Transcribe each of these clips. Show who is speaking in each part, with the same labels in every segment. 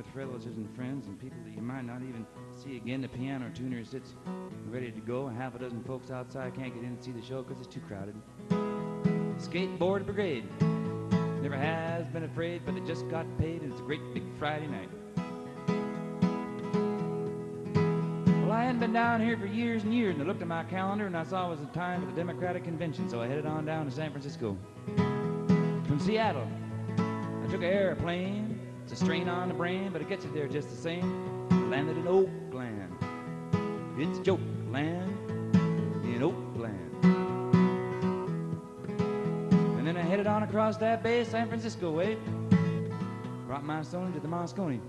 Speaker 1: with relatives and friends and people that you might not even see again. The piano tuner sits ready to go. Half a dozen folks outside can't get in and see the show because it's too crowded. Skateboard brigade never has been afraid, but they just got paid and it's a great big Friday night. Well, I hadn't been down here for years and years, and I looked at my calendar and I saw it was the time for the Democratic Convention, so I headed on down to San Francisco. From Seattle, I took an airplane. It's a strain on the brain, but it gets you there just the same. Landed in Oakland. It's joke land in Oakland. And then I headed on across that bay, San Francisco way. Brought my son to the Moscone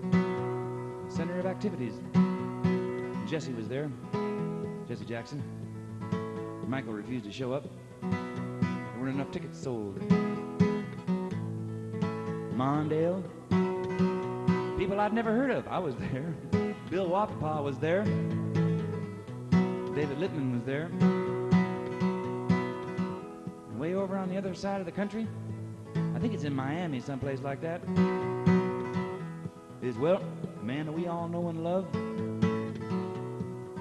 Speaker 1: Center of Activities. Jesse was there, Jesse Jackson. Michael refused to show up. There weren't enough tickets sold. Mondale, people I'd never heard of, I was there. Bill Wapapaw was there. David Lippman was there. And way over on the other side of the country, I think it's in Miami, someplace like that, is, well, a man that we all know and love.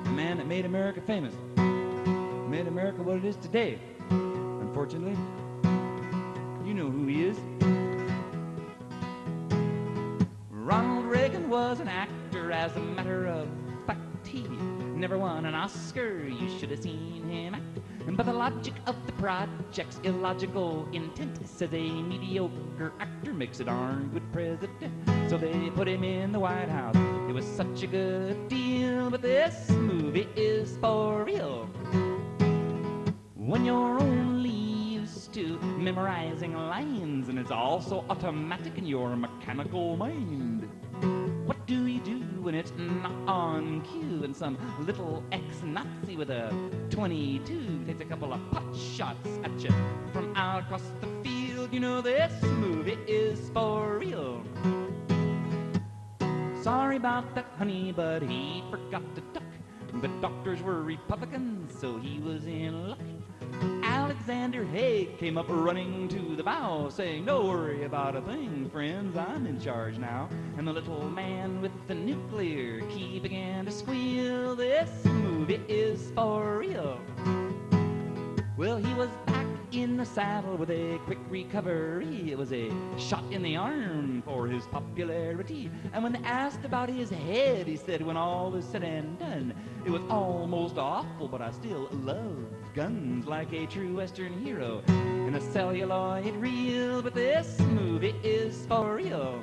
Speaker 1: The man that made America famous, made America what it is today. Unfortunately, you know who he is. Ronald Reagan was an actor, as a matter of fact. He never won an Oscar, you should have seen him act. But the logic of the project's illogical intent says a mediocre actor makes a darn good president. So they put him in the White House. It was such a good deal, but this movie is for real. When you're only used to memorizing lines, and it's also automatic in your mechanical mind, what do you do when it's not on cue and some little ex-Nazi with a 22 takes a couple of pot shots at you from out across the field? You know this movie is for real. Sorry about that, honey, but he forgot to duck. The doctors were Republicans, so he was in luck. Alexander Haig came up running to the bow, saying, "Don't worry about a thing, friends, I'm in charge now." And the little man with the nuclear key began to squeal. This movie is for real. Well, he was back in the saddle with a quick recovery. It was a shot in the arm for his popularity. And when they asked about his head, he said, when all is said and done, it was almost awful, but I still love guns like a true Western hero in a celluloid reel. But this movie is for real.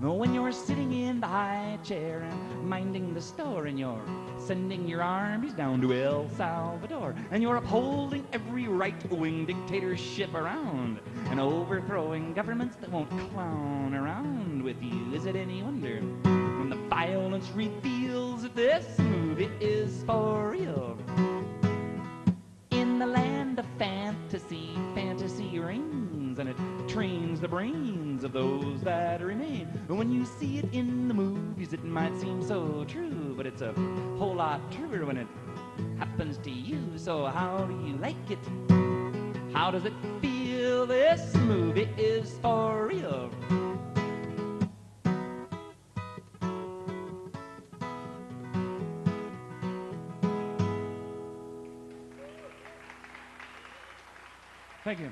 Speaker 1: When you're sitting in the high chair and minding the store, and you're sending your armies down to El Salvador, and you're upholding every right-wing dictatorship around and overthrowing governments that won't clown around with you, is it any wonder when the violence reveals that this movie is for real? In the land of fantasy, fantasy reigns, and it trains the brains of those that remain. When you see it in the movies, it might seem so true, but it's a whole lot truer when it happens to you. So how do you like it? How does it feel? This movie is for real. Thank you.